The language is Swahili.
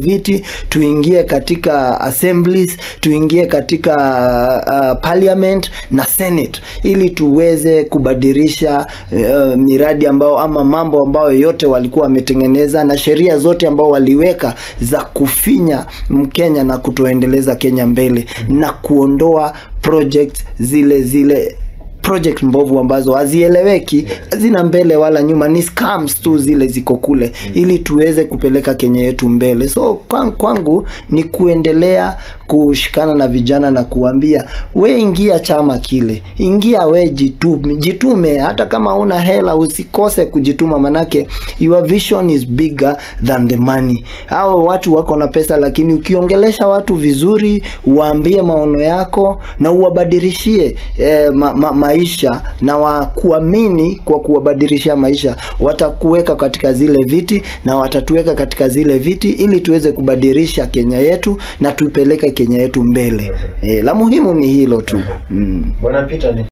viti, tuingie katika assemblies, tuingie katika parliament na senate, ili tuweze kubadilisha miradi ambao ama mambo ambayo yote walikuwa wametengeneza na sheria zote ambao waliweka za kufinya Mkenya na kutoendeleza Kenya mbele, na kuondoa project zile project mbovu ambazo hazieleweki, zina mbele wala nyuma, ni scams tu zile ziko kule, ili tuweze kupeleka Kenya yetu mbele. So kwangu ni kuendelea kushikana na vijana na kuambia, we ingia chama kile, ingia we jitume, hata kama una hela usikose kujituma, manake your vision is bigger than the money. Hao watu wako na pesa, lakini ukiongelesha watu vizuri, uambie maono yako na uwabadilishie maisha na wakuamini, kwa kuwabadilishia maisha, watakuweka katika zile viti na watatuweka katika zile viti, ili tuweze kubadilisha Kenya yetu na tupeleke Kenya yetu mbele. La muhimu ni hilo tu. Bwana Peter,